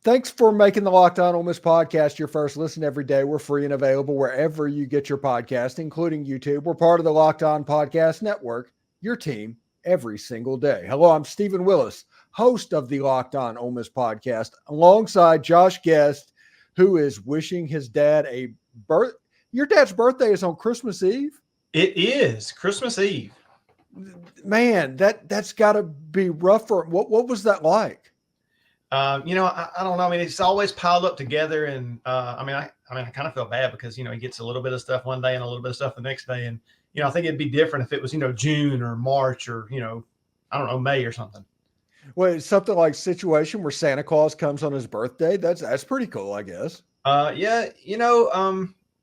Thanks for making the Locked On Ole Miss podcast your first listen every day. We're free and available wherever you get your podcast, including YouTube. We're part of the Locked On Podcast Network, your team every single day. Hello, I'm Stephen Willis, host of the Locked On Ole Miss podcast, alongside Josh Guest, who is wishing his dad a birth. Your dad's birthday is on Christmas Eve? It is Christmas Eve. Man, that's got to be rough for him. What was that like? I don't know. I mean, it's always piled up together, and I kind of feel bad because he gets a little bit of stuff one day and a little bit of stuff the next day, and I think it'd be different if it was June or March or I don't know, May or something. Well, it's something like situation where Santa Claus comes on his birthday. That's pretty cool, I guess. Yeah,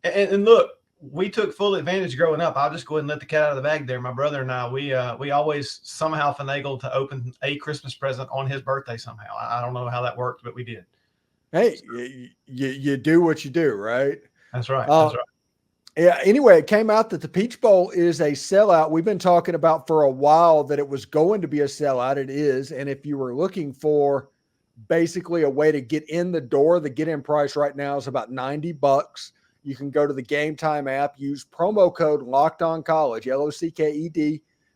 and look, we took full advantage growing up. I'll just go ahead and let the cat out of the bag there. My brother and I, we always somehow finagled to open a Christmas present on his birthday somehow. I don't know how that worked, but we did. Hey, you do what you do, right? That's right. That's right. Yeah. Anyway, it came out that the Peach Bowl is a sellout. We've been talking about for a while that it was going to be a sellout. It is. And if you were looking for basically a way to get in the door, the get-in price right now is about $90. You can go to the Game Time app, use promo code LOCKEDONCollege,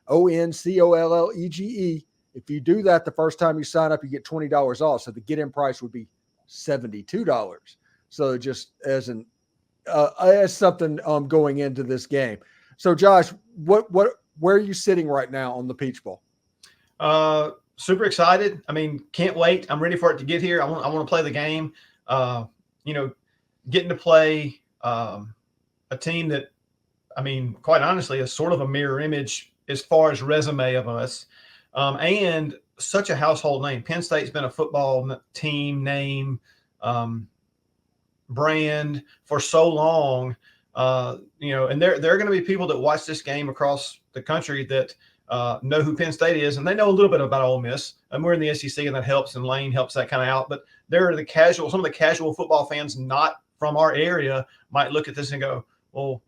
LOCKEDONCOLLEGE. If you do that the first time you sign up, you get $20 off. So the get-in price would be $72. So just as something going into this game. So Josh, where are you sitting right now on the Peach Bowl? Super excited. I mean, can't wait. I'm ready for it to get here. I want to play the game. Getting to play a team that, I mean, quite honestly, is sort of a mirror image as far as resume of us, and such a household name. Penn State's been a football team name, brand for so long, and there are going to be people that watch this game across the country that know who Penn State is, and they know a little bit about Ole Miss. And we're in the SEC, and that helps, and Lane helps that kind of out. But there are some of the casual football fans not from our area might look at this and go, well,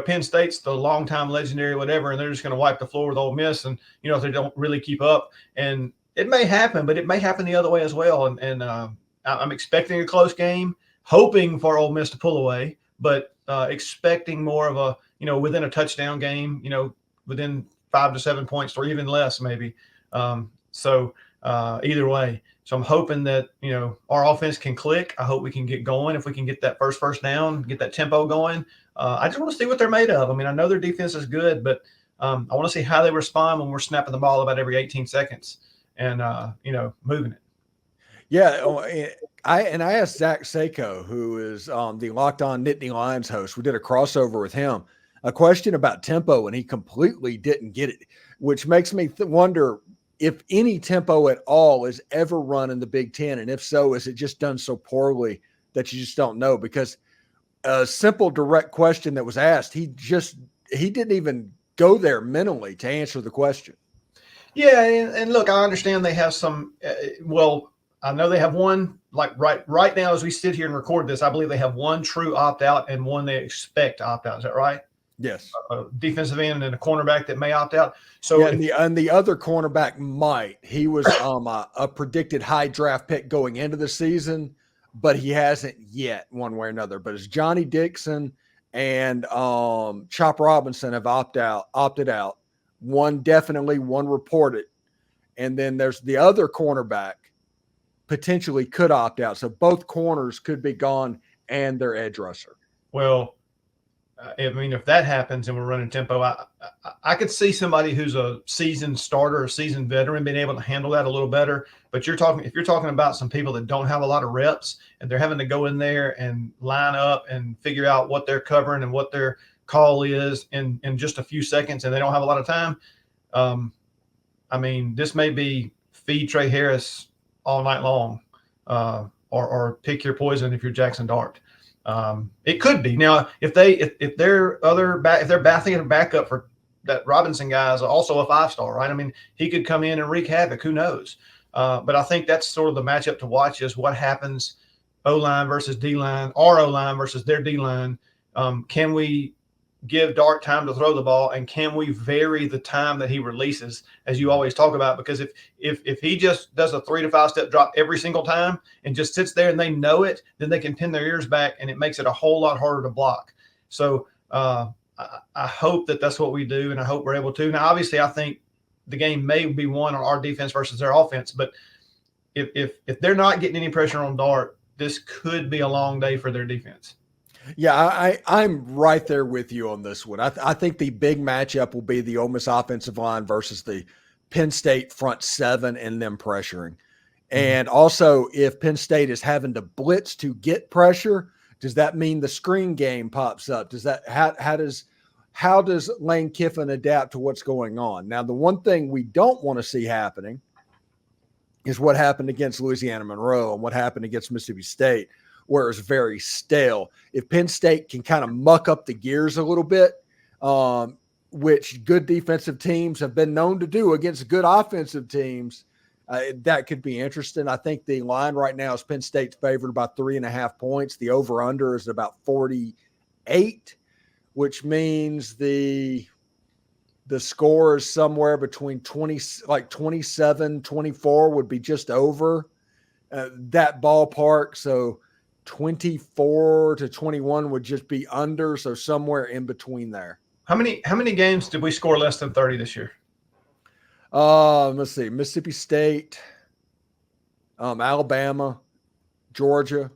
Penn State's the longtime legendary whatever, and they're just going to wipe the floor with Ole Miss, and if they don't really keep up. And it may happen, but it may happen the other way as well. And I'm expecting a close game, hoping for Ole Miss to pull away, but expecting more of a within a touchdown game, within 5 to 7 points or even less maybe. So either way. So I'm hoping that, our offense can click. I hope we can get going. If we can get that first down, get that tempo going. I just want to see what they're made of. I mean, I know their defense is good, but I want to see how they respond when we're snapping the ball about every 18 seconds and, moving it. Yeah. I asked Zach Seiko, who is the Locked On Nittany Lions host. We did a crossover with him, a question about tempo, and he completely didn't get it, which makes me wonder if any tempo at all is ever run in the Big Ten. And if so, is it just done so poorly that you just don't know? Because a simple, direct question that was asked, he didn't even go there mentally to answer the question. Yeah. And look, I understand they have some, I know they have one, like right now, as we sit here and record this, I believe they have one true opt-out and one they expect to opt out. Is that right? Yes. A defensive end and a cornerback that may opt out. So yeah, and the other cornerback might. He was a predicted high draft pick going into the season, but he hasn't yet one way or another. But it's Johnny Dixon and Chop Robinson have opted out. One definitely, one reported. And then there's the other cornerback potentially could opt out. So both corners could be gone and their edge rusher. Well, I mean, if that happens and we're running tempo, I could see somebody who's a seasoned starter, a seasoned veteran being able to handle that a little better. But if you're talking about some people that don't have a lot of reps and they're having to go in there and line up and figure out what they're covering and what their call is in just a few seconds, and they don't have a lot of time. I mean, this may be feed Trey Harris all night long, or pick your poison if you're Jackson Dart. It could be. Now, if they're thinking of backup for that Robinson guy is also a 5-star, right? I mean, he could come in and wreak havoc. Who knows? But I think that's sort of the matchup to watch is what happens O-line versus D-line, our O-line versus their D-line. Can we give Dart time to throw the ball, and can we vary the time that he releases, as you always talk about? Because if he just does a 3 to 5 step drop every single time and just sits there and they know it, then they can pin their ears back, and it makes it a whole lot harder to block. So I hope that that's what we do, and I hope we're able to. Now, obviously, I think the game may be won on our defense versus their offense, but if they're not getting any pressure on Dart, this could be a long day for their defense. Yeah, I'm right there with you on this one. I think the big matchup will be the Ole Miss offensive line versus the Penn State front seven and them pressuring. And also, if Penn State is having to blitz to get pressure, does that mean the screen game pops up? Does that how does Lane Kiffin adapt to what's going on? Now, the one thing we don't want to see happening is what happened against Louisiana Monroe and what happened against Mississippi State, where it's very stale. If Penn State can kind of muck up the gears a little bit, which good defensive teams have been known to do against good offensive teams, that could be interesting. I think the line right now is Penn State's favored by 3.5 points. The over-under is about 48, which means the score is somewhere between 27, 24 would be just over that ballpark. So 24 to 21 would just be under. So somewhere in between there. How many games did we score less than 30 this year? Let's see. Mississippi State, Alabama, Georgia,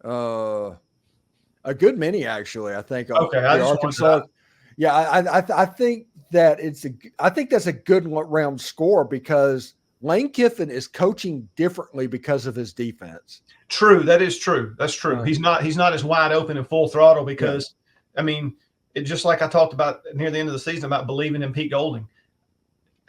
a good many actually. I think. Okay, Arkansas. Yeah, I think I think that's a good round score because Lane Kiffin is coaching differently because of his defense. True, that is true. That's true. He's not as wide open and full throttle because, I mean, it just like I talked about near the end of the season about believing in Pete Golding.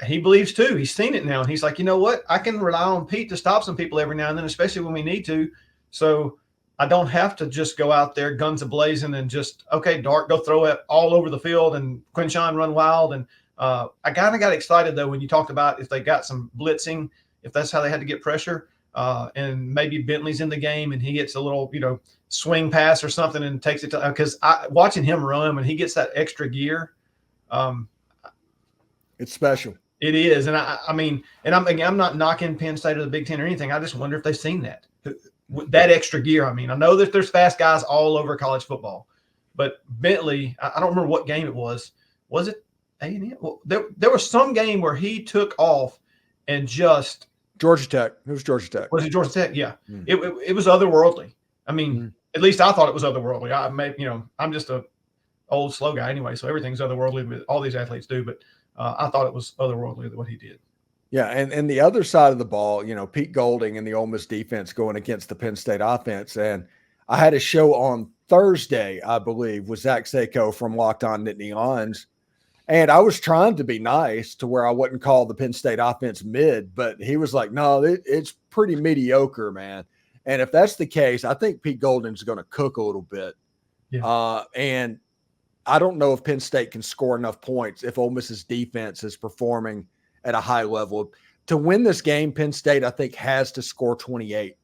He believes too. He's seen it now, and he's like, you know what? I can rely on Pete to stop some people every now and then, especially when we need to. So I don't have to just go out there guns a-blazing and just, okay, Dart, go throw it all over the field and Quinshawn run wild. And I kind of got excited, though, when you talked about if they got some blitzing, if that's how they had to get pressure, and maybe Bentley's in the game and he gets a little, swing pass or something and takes it to – because watching him run when he gets that extra gear it's special. It is. And I mean, and I'm not knocking Penn State or the Big Ten or anything. I just wonder if they've seen that extra gear. I mean, I know that there's fast guys all over college football, but Bentley, I don't remember what game it was. Was it A&M? Well, there was some game where he took off and just Georgia Tech. It was Georgia Tech. Was it Georgia Tech? Yeah. It was otherworldly. I mean, at least I thought it was otherworldly. I'm just a old slow guy anyway, so everything's otherworldly. But all these athletes do, but I thought it was otherworldly what he did. Yeah, and the other side of the ball, Pete Golding and the Ole Miss defense going against the Penn State offense. And I had a show on Thursday, I believe, with Zach Seiko from Locked On Nittany Lions. And I was trying to be nice to where I wouldn't call the Penn State offense mid, but he was like, no, it's pretty mediocre, man. And if that's the case, I think Pete Golding's going to cook a little bit. Yeah. And I don't know if Penn State can score enough points if Ole Miss's defense is performing at a high level. To win this game, Penn State, I think, has to score 28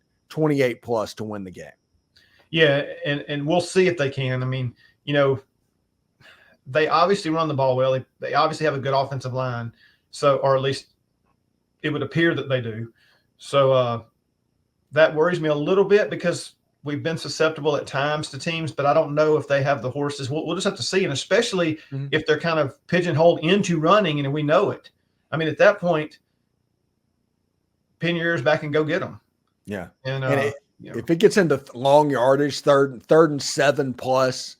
plus to win the game. Yeah, and we'll see if they can. I mean, they obviously run the ball well. They obviously have a good offensive line, or at least it would appear that they do. So that worries me a little bit because we've been susceptible at times to teams, but I don't know if they have the horses. We'll just have to see, and especially if they're kind of pigeonholed into running and we know it. I mean, at that point, pin your ears back and go get them. Yeah. And if it gets into long yardage, third and 7 plus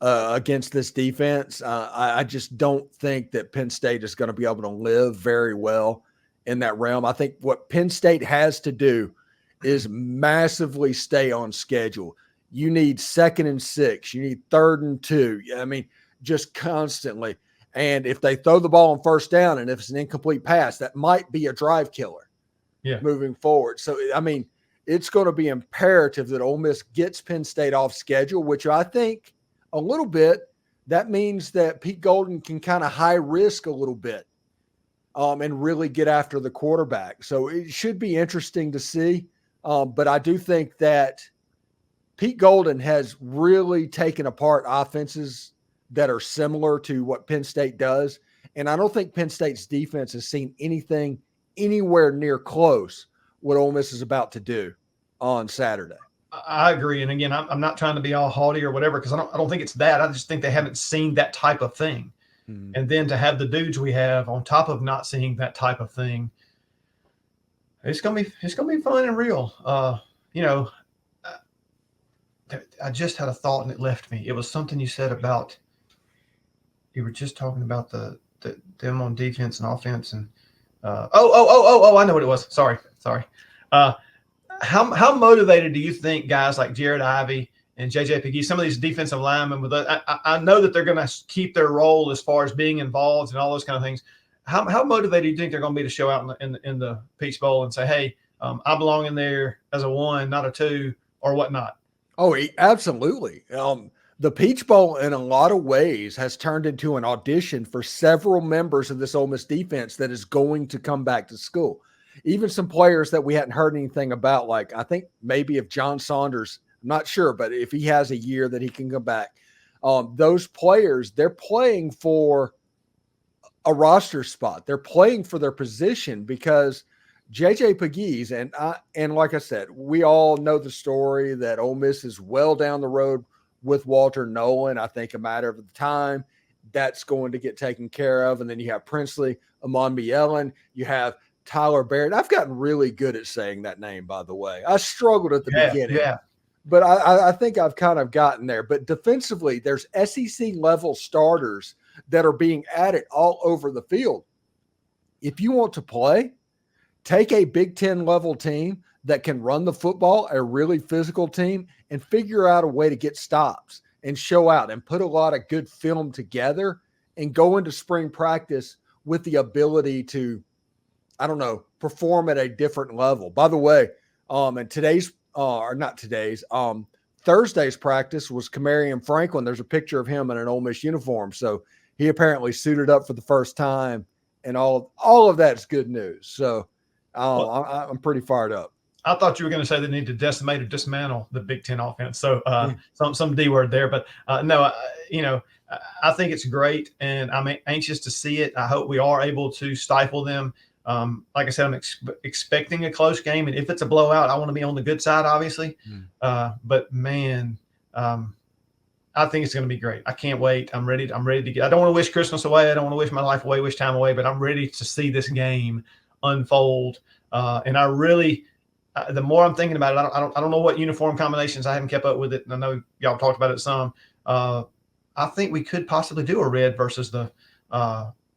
against this defense, I just don't think that Penn State is going to be able to live very well in that realm. I think what Penn State has to do is massively stay on schedule. You need 2nd and 6. You need 3rd and 2. I mean, just constantly. And if they throw the ball on 1st down and if it's an incomplete pass, that might be a drive killer moving forward. So, I mean, it's going to be imperative that Ole Miss gets Penn State off schedule, which I think a little bit, that means that Pete Golding can kind of high risk a little bit and really get after the quarterback. So it should be interesting to see. But I do think that Pete Golden has really taken apart offenses that are similar to what Penn State does. And I don't think Penn State's defense has seen anything anywhere near close what Ole Miss is about to do on Saturday. I agree. And again, I'm not trying to be all haughty or whatever, because I don't think it's that. I just think they haven't seen that type of thing. Mm-hmm. And then to have the dudes we have on top of not seeing that type of thing, it's gonna be fun and real. I just had a thought and it left me. It was something you said about, you were just talking about them on defense and offense, and I know what it was. Sorry. How motivated do you think guys like Jared Ivey and JJ McGee, some of these defensive linemen, I know that they're going to keep their role as far as being involved and all those kind of things. How motivated do you think they're going to be to show out in the Peach Bowl and say, hey, I belong in there as a 1, not a 2, or whatnot? Oh, absolutely. The Peach Bowl, in a lot of ways, has turned into an audition for several members of this Ole Miss defense that is going to come back to school. Even some players that we hadn't heard anything about, like I think maybe if John Saunders, I'm not sure, but if he has a year that he can come back, those players, they're playing for a roster spot. They're playing for their position because JJ Pegues, and like I said, we all know the story that Ole Miss is well down the road with Walter Nolan. I think a matter of the time that's going to get taken care of. And then you have Princely, Amon Ellen, you have Tyler Barrett. I've gotten really good at saying that name, by the way. I struggled at the beginning. Yeah. But I think I've kind of gotten there. But defensively, there's SEC level starters that are being added all over the field. If you want to play, take a Big Ten level team that can run the football, a really physical team, and figure out a way to get stops and show out and put a lot of good film together and go into spring practice with the ability to, perform at a different level. By the way, and Thursday's practice was Kamarion Franklin. There's a picture of him in an Ole Miss uniform. So he apparently suited up for the first time, and all of that's good news. So I'm pretty fired up. I thought you were going to say they need to decimate or dismantle the Big Ten offense. So some D word there, but no, I think it's great, and I'm anxious to see it. I hope we are able to stifle them. Like I said, I'm expecting a close game, and if it's a blowout, I want to be on the good side, obviously. But man, I think it's going to be great. I can't wait. I'm ready to get. I don't want to wish Christmas away. I don't want to wish my life away, wish time away. But I'm ready to see this game unfold. And I really, the more I'm thinking about it, I don't know what uniform combinations. I haven't kept up with it, and I know y'all talked about it some. I think we could possibly do a red versus the.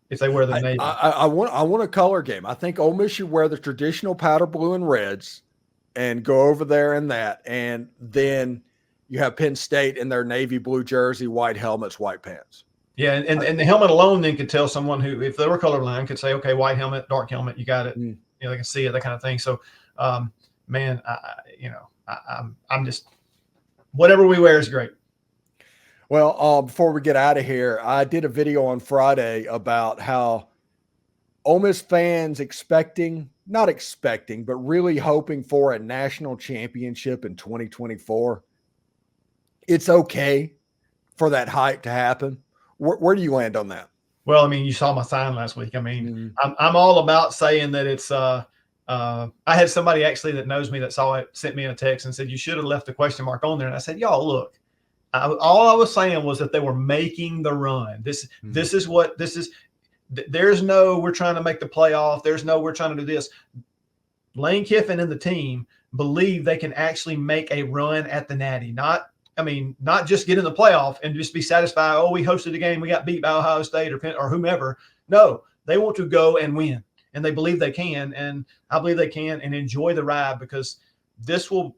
If they wear the navy. I want a color game. I think Ole Miss should wear the traditional powder blue and reds and go over there in that. And then you have Penn State in their navy blue jersey, white helmets, white pants. Yeah, and the helmet alone then could tell someone who, if they were colorblind, could say, okay, white helmet, dark helmet, you got it. They can see it, that kind of thing. So, man, I'm just, whatever we wear is great. Well, before we get out of here, I did a video on Friday about how Ole Miss fans not expecting, but really hoping for a national championship in 2024. It's okay for that hype to happen. Where do you land on that? Well, I mean, you saw my sign last week. I mean, I'm all about saying that it's I had somebody actually that knows me that saw it, sent me a text and said, you should have left the question mark on there. And I said, y'all, look. All I was saying was that they were making the run. This is what this is. There's no, we're trying to make the playoff. There's no, we're trying to do this. Lane Kiffin and the team believe they can actually make a run at the Natty. Not just get in the playoff and just be satisfied. Oh, we hosted a game. We got beat by Ohio State or Penn or whomever. No, they want to go and win, and they believe they can. And I believe they can, and enjoy the ride, because this will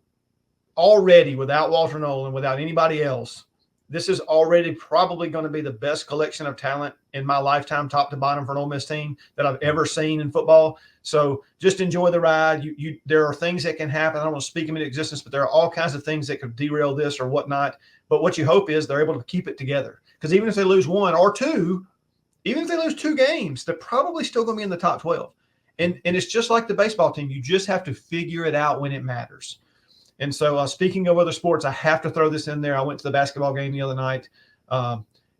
already, without Walter Nolan, without anybody else, this is already probably going to be the best collection of talent in my lifetime, top to bottom, for an Ole Miss team that I've ever seen in football. So just enjoy the ride. There are things that can happen. I don't want to speak them into existence, but there are all kinds of things that could derail this or whatnot. But what you hope is they're able to keep it together, because even if they lose one or two, even if they lose 2 games, they're probably still going to be in the top 12. And it's just like the baseball team. You just have to figure it out when it matters. And so speaking of other sports, I have to throw this in there. I went to the basketball game the other night,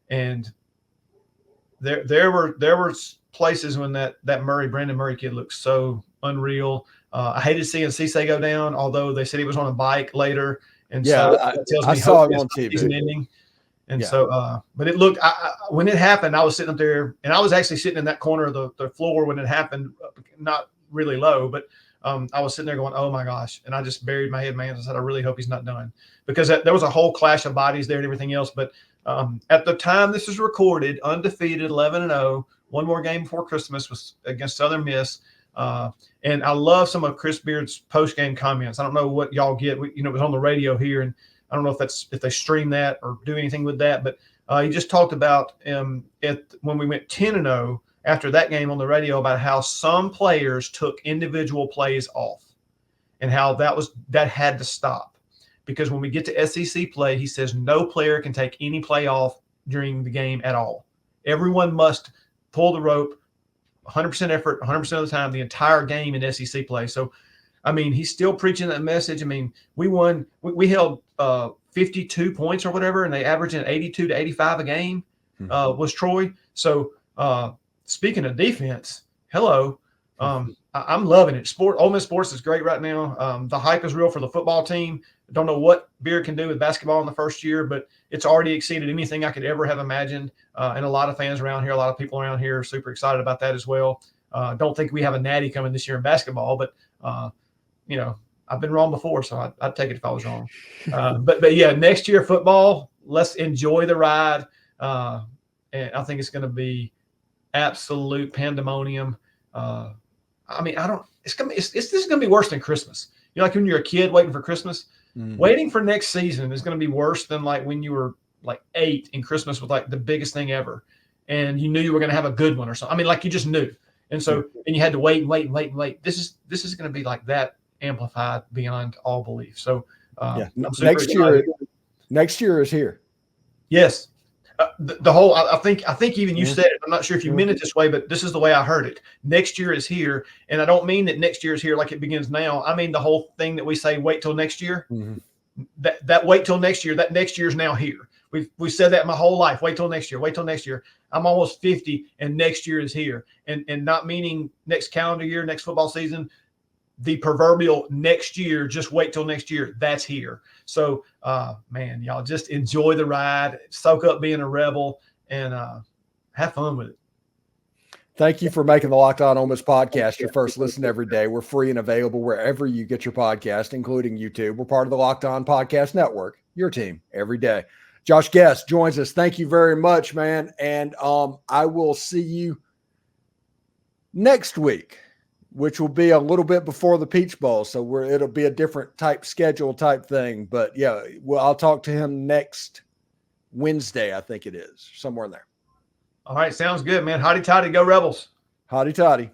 and there were places when that Brandon Murray kid looked so unreal. I hated seeing Cisse go down, although they said he was on a bike later, and so that tells me I saw him on TV. Season ending. And so, but it looked, when it happened, I was sitting up there, and I was actually sitting in that corner of the floor when it happened, not really low, but I was sitting there going, oh my gosh. And I just buried my head in my hands and said, I really hope he's not done, because there was a whole clash of bodies there and everything else. But at the time this is recorded, undefeated, 11-0, one more game before Christmas was against Southern Miss. And I love some of Chris Beard's post-game comments. I don't know what y'all get. It was on the radio here, and I don't know if they stream that or do anything with that, but he just talked about when we went 10-0 after that game on the radio about how some players took individual plays off and how that had to stop, because when we get to SEC play, he says no player can take any play off during the game at all. Everyone must pull the rope, 100% effort, 100% of the time, the entire game in SEC play. So, I mean, he's still preaching that message. I mean, we won. We held 52 points or whatever, and they averaged 82 to 85 a game was Troy. So, speaking of defense, hello. I'm loving it. Ole Miss sports is great right now. The hype is real for the football team. I don't know what Beard can do with basketball in the first year, but it's already exceeded anything I could ever have imagined. And a lot of fans around here, a lot of people around here are super excited about that as well. Don't think we have a natty coming this year in basketball, but I've been wrong before, so I'd take it if I was wrong. But yeah, next year football, let's enjoy the ride. And I think it's going to be absolute pandemonium. This is going to be worse than Christmas. Like when you're a kid waiting for Christmas, waiting for next season is going to be worse than like when you were like 8 and Christmas was like the biggest thing ever. And you knew you were going to have a good one or something. I mean, like you just knew. And so, and you had to wait and wait and wait and wait. This is going to be like that amplified beyond all belief. So next year is here. Yes. The whole, I think even you said it, I'm not sure if you meant it this way, but this is the way I heard it. Next year is here. And I don't mean that next year is here like it begins now. I mean the whole thing that we say, wait till next year, that wait till next year, that next year is now here. We've said that my whole life. Wait till next year. Wait till next year. I'm almost 50 and next year is here. And not meaning next calendar year, next football season, the proverbial next year, just wait till next year. That's here. So, man, y'all just enjoy the ride, soak up being a Rebel, and have fun with it. Thank you for making the Locked On Ole Miss podcast your first listen every day. We're free and available wherever you get your podcast, including YouTube. We're part of the Locked On Podcast Network, your team every day. Josh Guest joins us. Thank you very much, man. And I will see you next week, which will be a little bit before the Peach Bowl. So it'll be a different type schedule type thing. But yeah, I'll talk to him next Wednesday, I think it is, somewhere in there. All right. Sounds good, man. Hotty toddy, go Rebels. Hotty toddy.